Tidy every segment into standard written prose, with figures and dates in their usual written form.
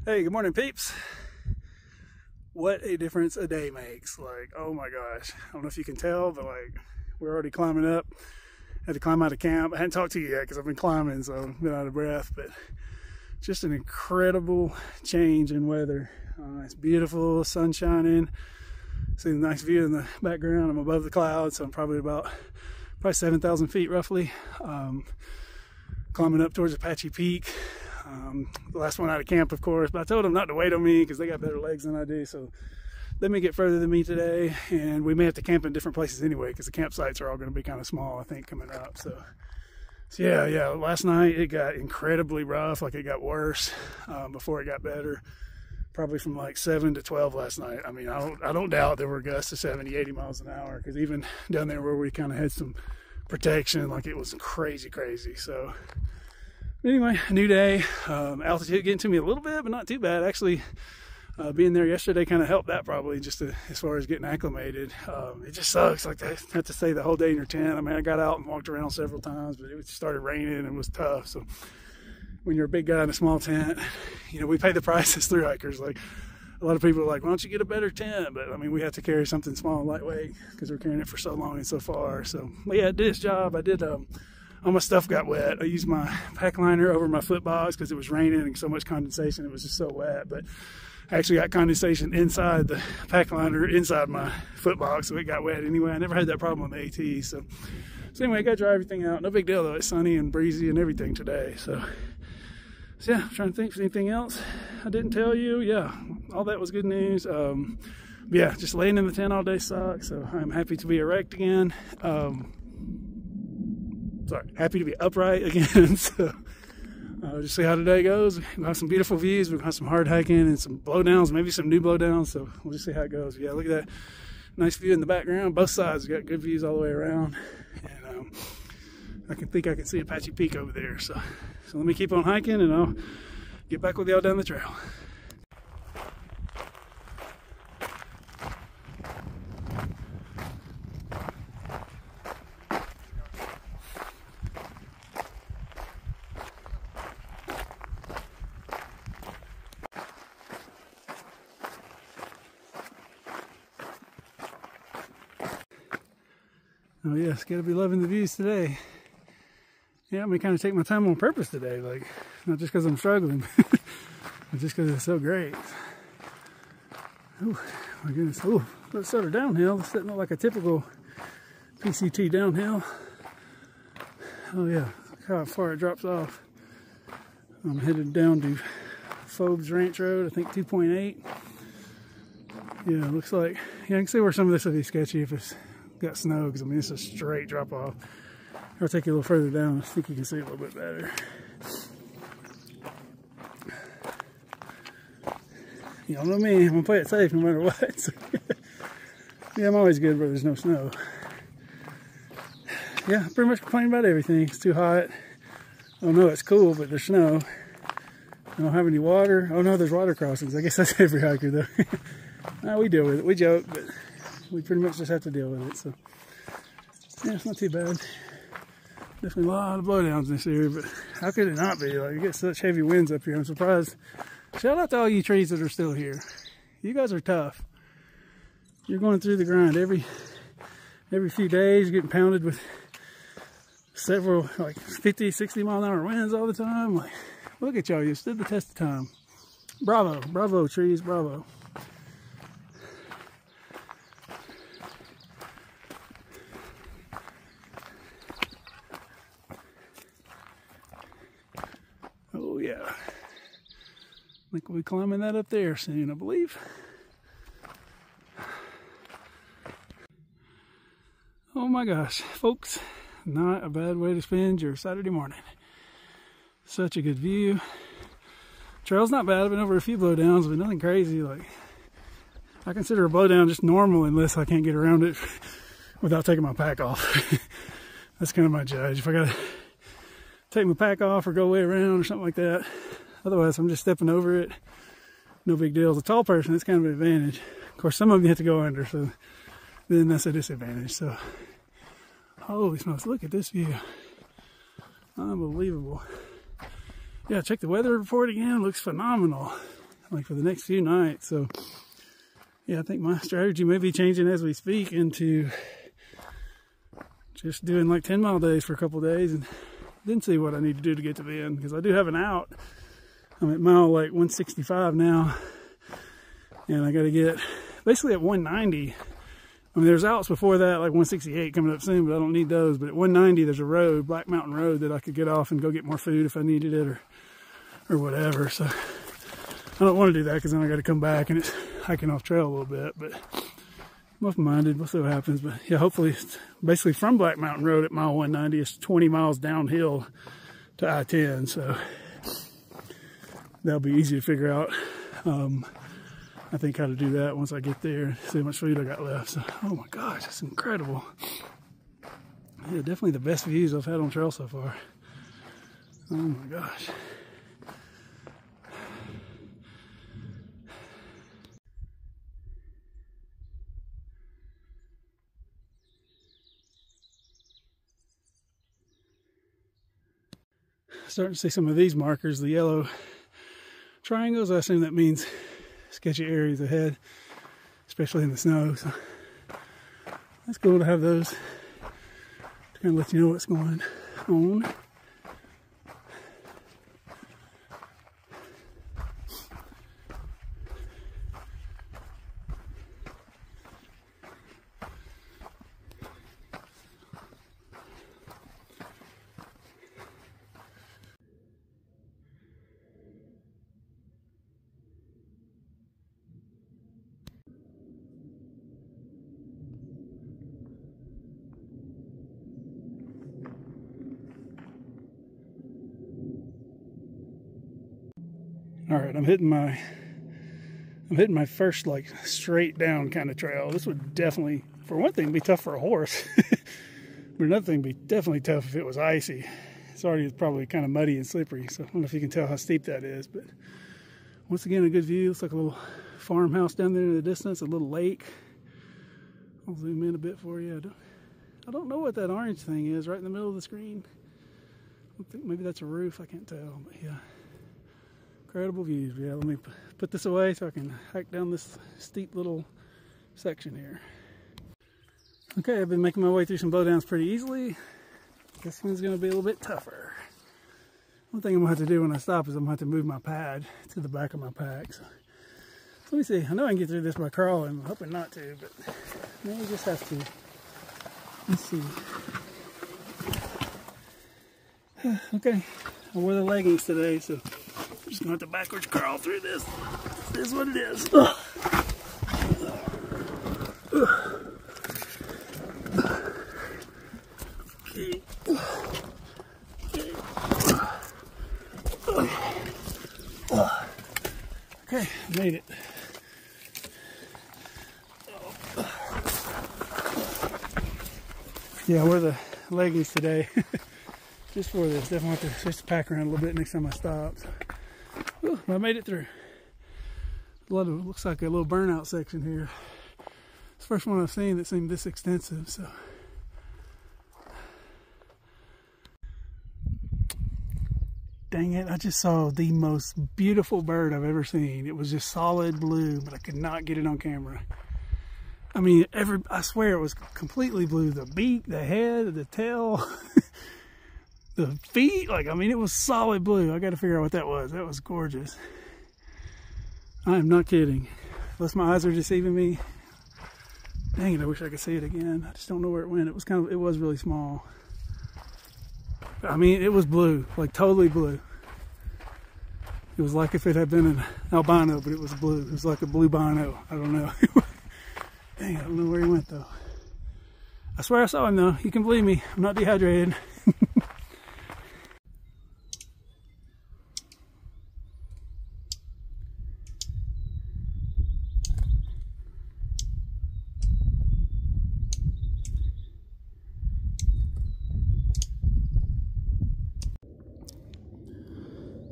Hey, good morning, peeps. What a difference a day makes. Like, oh my gosh. I don't know if you can tell, but like, we're already climbing up. Had to climb out of camp. I hadn't talked to you yet because I've been climbing, so I've been out of breath, but just an incredible change in weather. It's beautiful, sun shining. See the nice view in the background. I'm above the clouds, so I'm probably 7,000 feet roughly. Climbing up towards Apache Peak. The last one out of camp, of course, but I told them not to wait on me because they got better legs than I do, so they may get further than me today, and we may have to camp in different places anyway because the campsites are all going to be kind of small, I think, coming up. So yeah, last night it got incredibly rough. Like, it got worse before it got better, probably from like 7 to 12 last night. I mean, I don't doubt there were gusts of 70, 80 miles an hour, because even down there where we kind of had some protection, like, it was crazy. So anyway, a new day. Altitude getting to me a little bit, but not too bad. Actually, being there yesterday kind of helped that, probably, just as far as getting acclimated. It just sucks. Like, I had to stay the whole day in your tent. I mean, I got out and walked around several times, but it started raining and it was tough. So when you're a big guy in a small tent, you know, we pay the price as thru hikers. Like, a lot of people are like, why don't you get a better tent? But I mean, we have to carry something small and lightweight because we're carrying it for so long and so far. So, but yeah, I did its job. I did, all my stuff got wet. I used my pack liner over my foot box because it was raining and so much condensation. It was just so wet. But I actually got condensation inside the pack liner, inside my foot box, so it got wet anyway. I never had that problem on the AT. So anyway, I got to dry everything out. No big deal, though. It's sunny and breezy and everything today. So yeah, I'm trying to think of anything else I didn't tell you. Yeah, all that was good news. Yeah, just laying in the tent all day sucks. So I'm happy to be erect again. Happy to be upright again. So just see how today goes. We'll have some beautiful views. We'll have some hard hiking and some blowdowns, maybe some new blowdowns. So we'll just see how it goes. Yeah, look at that nice view in the background. Both sides got good views all the way around. And I can see Apache Peak over there. So let me keep on hiking, and I'll get back with y'all down the trail. Oh yes, gotta be loving the views today. Yeah, I'm gonna kind of take my time on purpose today, like, not just because I'm struggling, but just because it's so great. Oh my goodness. Oh, let's start a downhill. It's setting up like a typical PCT downhill. Oh yeah, look how far it drops off. I'm headed down to Phobes Ranch Road, I think 2.8. Yeah, looks like, yeah, I can see where some of this will be sketchy if it's got snow, because I mean, it's a straight drop off. I'll take you a little further down. I think you can see a little bit better. You know me, I'm gonna play it safe no matter what. So, yeah, I'm always good where there's no snow. Yeah, pretty much complaining about everything. It's too hot. Oh no, it's cool, but there's snow. I don't have any water. Oh no, there's water crossings. I guess that's every hiker though. No, we deal with it. We joke, but we pretty much just have to deal with it. So yeah, it's not too bad. Definitely a lot of blowdowns this year, but how could it not be? Like, you get such heavy winds up here. I'm surprised. Shout out to all you trees that are still here. You guys are tough. You're going through the grind every few days, getting pounded with several, like 50, 60 mile an hour winds all the time. Like, look at y'all, you stood the test of time. Bravo trees, bravo. Oh yeah, I think we'll be climbing that up there soon, I believe. Oh my gosh, folks, not a bad way to spend your Saturday morning. Such a good view. Trail's not bad. I've been over a few blowdowns, but nothing crazy. Like, I consider a blowdown just normal unless I can't get around it without taking my pack off. That's kind of my judge. If I gotta take my pack off or go way around or something like that. Otherwise, I'm just stepping over it. No big deal. As a tall person, it's kind of an advantage. Of course, some of you have to go under, so then that's a disadvantage. So, holy smokes, look at this view. Unbelievable. Yeah, check the weather report again. Looks phenomenal. like for the next few nights. So yeah, I think my strategy may be changing as we speak into just doing like 10-mile days for a couple days, and then see what I need to do to get to the end, because I do have an out. I'm at mile like 165 now, and I got to get basically at 190. I mean, there's outs before that, like 168 coming up soon, but I don't need those. But at 190, there's a road, Black Mountain Road, that I could get off and go get more food if I needed it, or whatever. So I don't want to do that, because then I got to come back and it's hiking off trail a little bit. But I'm open-minded. We'll see what happens. But yeah, hopefully, it's basically from Black Mountain Road at mile 190, it's 20 miles downhill to I-10. So that'll be easy to figure out. I think how to do that once I get there and see how much food I got left. So, oh my gosh, it's incredible. Yeah, definitely the best views I've had on trail so far. Oh my gosh. Starting to see some of these markers, the yellow triangles. I assume that means sketchy areas ahead, especially in the snow. So that's cool to have those to kind of let you know what's going on. All right, I'm hitting my first like straight down kind of trail. This would definitely, for one thing, be tough for a horse, but another thing, be definitely tough if it was icy. It's already probably kind of muddy and slippery, so I don't know if you can tell how steep that is. But once again, a good view. Looks like a little farmhouse down there in the distance, a little lake. I'll zoom in a bit for you. I don't know what that orange thing is right in the middle of the screen. I think maybe that's a roof. I can't tell, but yeah. Incredible views. Yeah, let me put this away so I can hike down this steep little section here. Okay, I've been making my way through some blowdowns pretty easily. This one's going to be a little bit tougher. One thing I'm going to have to do when I stop is I'm going to have to move my pad to the back of my pack. So let me see. I know I can get through this by crawling. I'm hoping not to, but maybe just have to. Let's see. Okay, I wore the leggings today, so I'm just going to have to backwards crawl through this. This is what it is. Okay, made it. Yeah, I wore the leggings today just for this. Definitely have to switch the pack around a little bit next time I stop. So, I made it through. Looks like a little burnout section here. It's the first one I've seen that seemed this extensive. So, dang it! I just saw the most beautiful bird I've ever seen. It was just solid blue, but I could not get it on camera. I mean, I swear it was completely blue. The beak, the head, the tail, the feet. Like, I mean, it was solid blue. I got to figure out what that was. That was gorgeous. I am not kidding. Unless my eyes are deceiving me. Dang it, I wish I could see it again. I just don't know where it went. It was really small. But, I mean, it was blue, like totally blue. It was like if it had been an albino, but it was blue. It was like a blue bino. I don't know. Dang, I don't know where he went though. I swear I saw him though. You can believe me. I'm not dehydrated.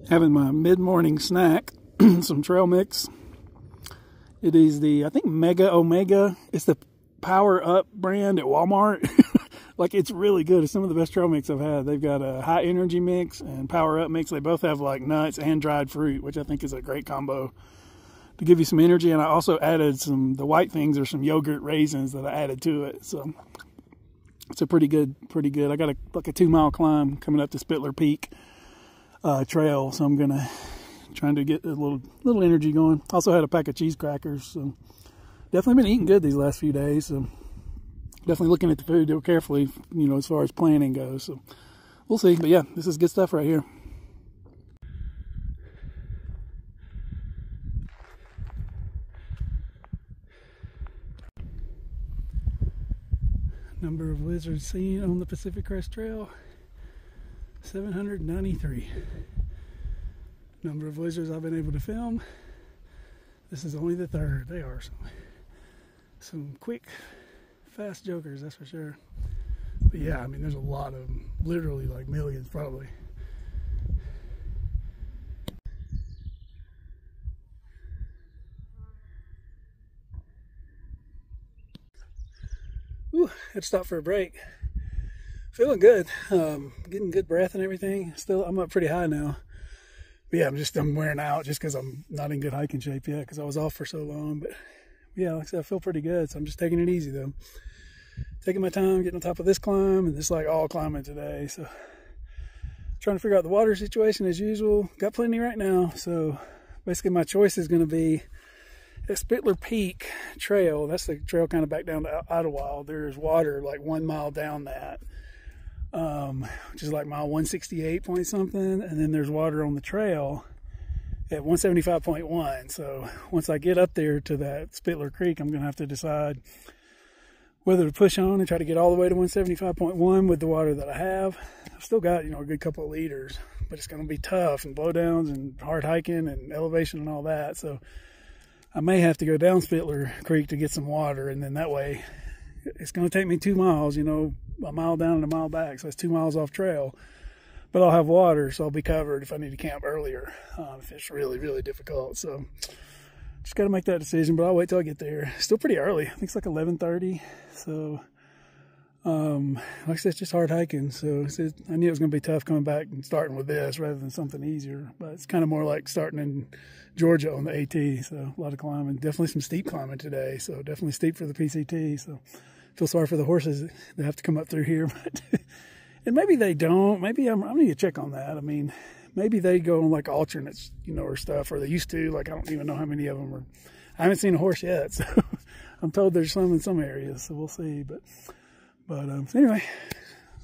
Having my mid-morning snack, some trail mix. It is the, I think, Mega Omega. It's the Power Up brand at Walmart. Like, it's really good. It's some of the best trail mix I've had. They've got a high energy mix and Power Up mix. They both have like nuts and dried fruit, which I think is a great combo. to give you some energy. And I also added the white things or some yogurt raisins that I added to it. So it's a pretty good. I got like a 2-mile climb coming up to Spittler Peak trail. So I'm trying to get a little energy going. Also had a pack of cheese crackers. So definitely been eating good these last few days. So definitely looking at the food real carefully, you know, as far as planning goes. So we'll see. But yeah, this is good stuff right here. Number of lizards seen on the Pacific Crest Trail, 793. Number of lizards I've been able to film, this is only the 3rd. They are some quick, fast jokers, that's for sure. But yeah, I mean, there's a lot of them, literally like millions probably. Ooh, had to stop for a break. Feeling good, getting good breath and everything. Still, I'm up pretty high now. But yeah, I'm wearing out just because I'm not in good hiking shape yet because I was off for so long. But yeah, like I said, I feel pretty good. So I'm just taking it easy though. Taking my time, getting on top of this climb and just like all climbing today. So trying to figure out the water situation as usual. Got plenty right now. So basically my choice is going to be at Spittler Peak Trail. That's the trail kind of back down to Idlewild. There's water like 1 mile down that, which is like mile 168 point something. And then there's water on the trail at 175.1. So once I get up there to that Spittler Creek, I'm going to have to decide whether to push on and try to get all the way to 175.1 with the water that I have. I've still got, you know, a good couple of liters, but it's going to be tough and blowdowns and hard hiking and elevation and all that. So I may have to go down Spittler Creek to get some water, and then that way it's going to take me 2 miles, you know, a mile down and a mile back. So that's 2 miles off trail, but I'll have water, so I'll be covered if I need to camp earlier, if it's really, really difficult. So just got to make that decision, but I'll wait till I get there. Still pretty early. I think it's like 11:30. So, like I said, it's just hard hiking. So I knew it was going to be tough coming back and starting with this rather than something easier, but it's kind of more like starting in Georgia on the AT. So a lot of climbing, definitely some steep climbing today. So definitely steep for the PCT. So feel sorry for the horses that have to come up through here, but and maybe they don't. Maybe I'm going to check on that. I mean, maybe they go on like alternates, you know, or stuff, or they used to. Like, I don't even know how many of them are. I haven't seen a horse yet, so I'm told there's some in some areas, so we'll see. But anyway,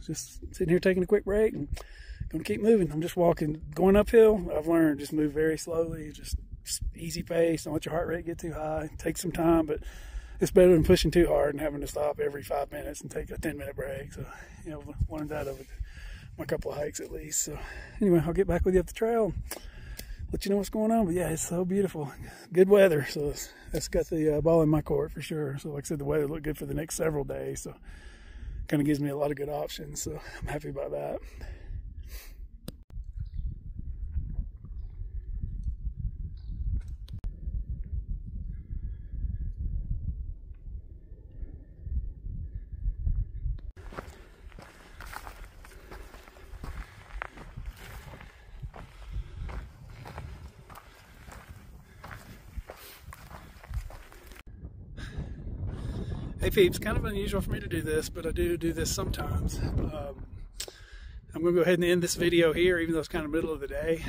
just sitting here taking a quick break and gonna keep moving. I'm just walking, going uphill. I've learned just move very slowly, just easy pace. Don't let your heart rate get too high. Take some time, but it's better than pushing too hard and having to stop every 5 minutes and take a 10-minute break. So, you know, learned that over my couple of hikes at least. So anyway, I'll get back with you up the trail, let you know what's going on. But yeah, it's so beautiful. Good weather, so that's got the ball in my court for sure. So like I said, the weather looked good for the next several days, so kind of gives me a lot of good options. So I'm happy about that. Hey peeps, kind of unusual for me to do this, but I do this sometimes. I'm going to go ahead and end this video here, even though it's kind of middle of the day,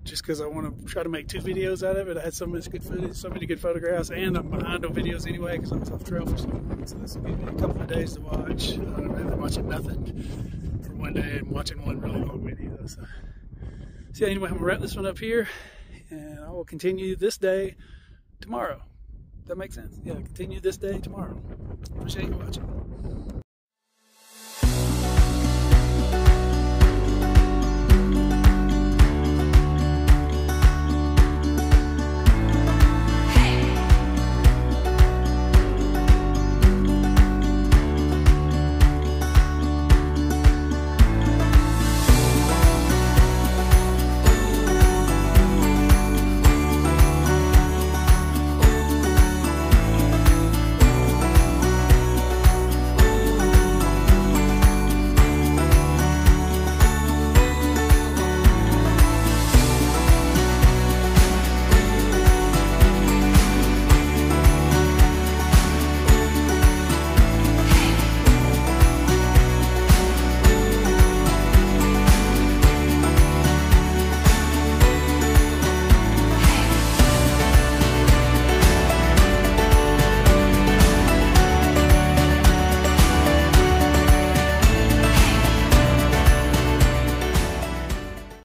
just because I want to try to make 2 videos out of it. I had so much good footage, so many good photographs, and I'm behind on videos anyway because I was off trail for so long. So this will give me a couple of days to watch, rather than watching nothing for one day and watching one really long video. So yeah, anyway, I'm going to wrap this one up here, and I will continue this day tomorrow. That makes sense? Yeah, continue this day tomorrow. Appreciate you watching.